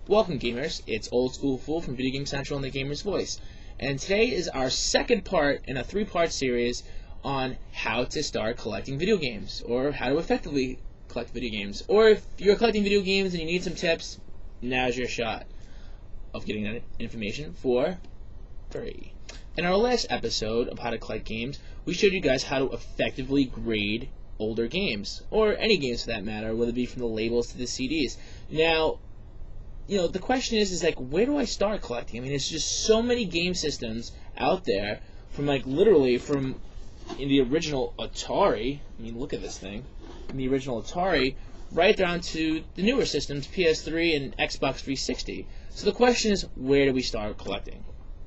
Welcome gamers, it's SKool Fool from Video Game Central and the Gamer's Voice, and today is our second part in a three-part series on how to start collecting video games, or how to effectively collect video games. Or if you're collecting video games and you need some tips, now's your shot of getting that information for free. In our last episode of how to collect games, we showed you guys how to effectively grade older games, or any games for that matter, whether it be from the labels to the CDs. Now, the question is like, where do I start collecting? I mean, there's just so many game systems out there, from literally from in the original Atari. I mean, look at this thing. In the original Atari, right down to the newer systems, PS3 and Xbox 360. So the question is, where do we start collecting?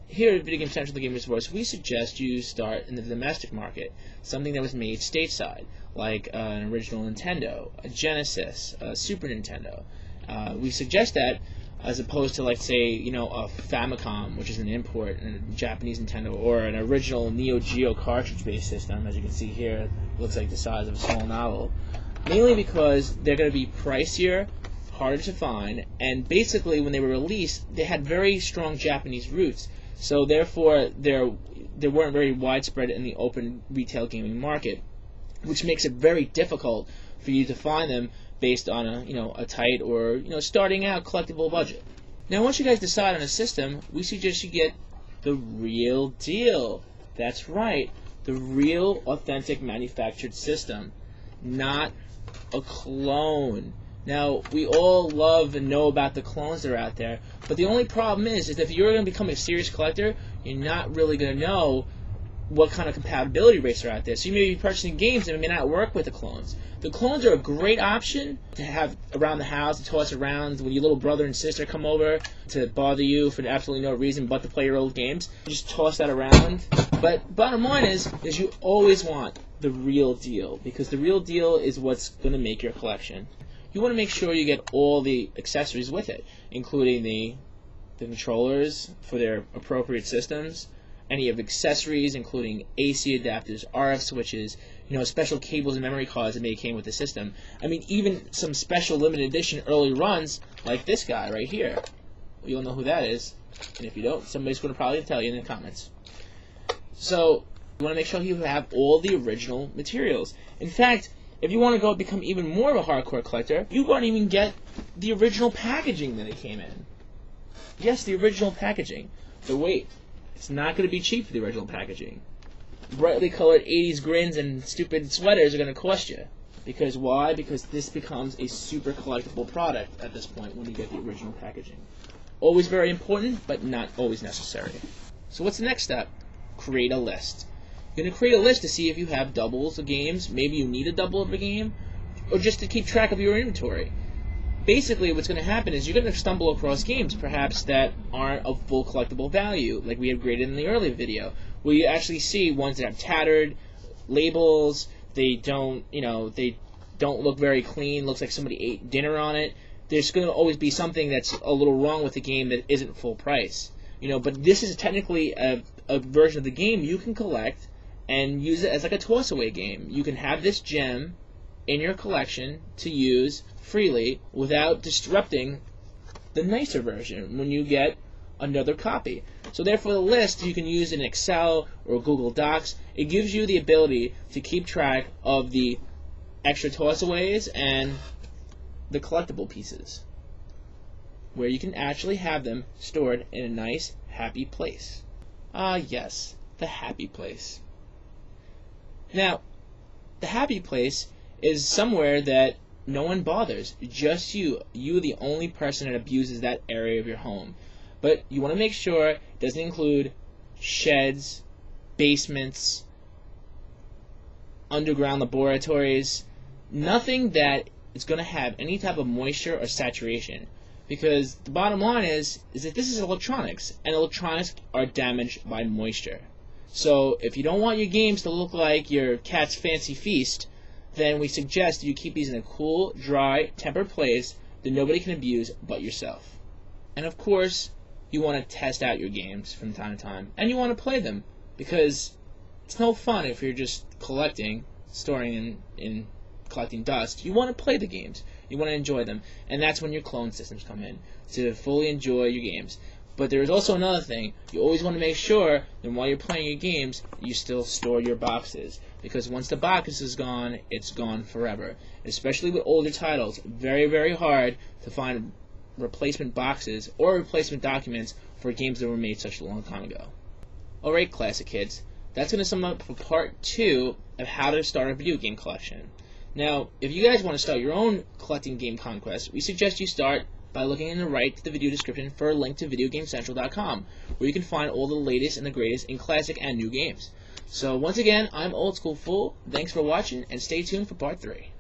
Here at Video Game Central, the Gamer's Voice, we suggest you start in the domestic market, something that was made stateside, like an original Nintendo, a Genesis, a Super Nintendo. We suggest that as opposed to, like, say, a Famicom, which is an import, and a Japanese Nintendo, or an original Neo Geo cartridge-based system. As you can see here, it looks like the size of a small novel. Mainly because they're going to be pricier, harder to find, and basically when they were released, they had very strong Japanese roots. So therefore, they weren't very widespread in the open retail gaming market, which makes it very difficult for you to find them based on a tight or starting out collectible budget. Now, once you guys decide on a system, we suggest you get the real deal. That's right, the real authentic manufactured system, not a clone. Now, we all love and know about the clones that are out there, but the only problem is if you're going to become a serious collector, you're not really going to know what kind of compatibility rates are out there. So you may be purchasing games that may not work with the clones. The clones are a great option to have around the house, to toss around when your little brother and sister come over to bother you for absolutely no reason but to play your old games. You just toss that around. But bottom line is you always want the real deal, because the real deal is what's going to make your collection. You want to make sure you get all the accessories with it, including the controllers for their appropriate systems, any of accessories, including AC adapters, RF switches, special cables and memory cards that may have came with the system. I mean, even some special limited edition early runs, like this guy right here. You'll know who that is, and if you don't, somebody's going to probably tell you in the comments. So, you want to make sure you have all the original materials. In fact, if you want to go become even more of a hardcore collector, you won't even get the original packaging that it came in. Yes, the original packaging. But wait, it's not going to be cheap for the original packaging. Brightly colored 80s grins and stupid sweaters are going to cost you. Because why? Because this becomes a super collectible product at this point when you get the original packaging. Always very important, but not always necessary. So what's the next step? Create a list. You're going to create a list to see if you have doubles of games. Maybe you need a double of a game, or just to keep track of your inventory. Basically, what's going to happen is you're going to stumble across games, perhaps, that aren't of full collectible value, like we have graded in the earlier video, where you actually see ones that have tattered labels. They don't look very clean. Looks like somebody ate dinner on it. There's going to always be something that's a little wrong with the game that isn't full price. But this is technically a version of the game you can collect and use it as like a toss-away game. You can have this gem in your collection to use freely without disrupting the nicer version when you get another copy. So therefore, the list you can use in Excel or Google Docs. It gives you the ability to keep track of the extra toss-aways and the collectible pieces, where you can actually have them stored in a nice, happy place. Ah, yes, the happy place. Now, the happy place is somewhere that no one bothers. Just you. You, the only person that abuses that area of your home. But you want to make sure it doesn't include sheds, basements, underground laboratories, nothing that is going to have any type of moisture or saturation. Because the bottom line is that this is electronics, and electronics are damaged by moisture. So if you don't want your games to look like your cat's fancy feast, then we suggest you keep these in a cool, dry, tempered place that nobody can abuse but yourself. And of course, you want to test out your games from time to time, and you want to play them, because it's no fun if you're just collecting, storing, and collecting dust. You want to play the games. You want to enjoy them. And that's when your clone systems come in, to fully enjoy your games. But there is also another thing. You always want to make sure that while you're playing your games, you still store your boxes. Because once the box is gone, it's gone forever. Especially with older titles. Very, very hard to find replacement boxes or replacement documents for games that were made such a long time ago. Alright, Classic Kids. That's going to sum up for part 2 of how to start a video game collection. Now, if you guys want to start your own collecting game conquest, we suggest you start by looking in the right to the video description for a link to VideoGameCentral.com, where you can find all the latest and the greatest in classic and new games. So once again, I'm SKool Fool. Thanks for watching, and stay tuned for part 3.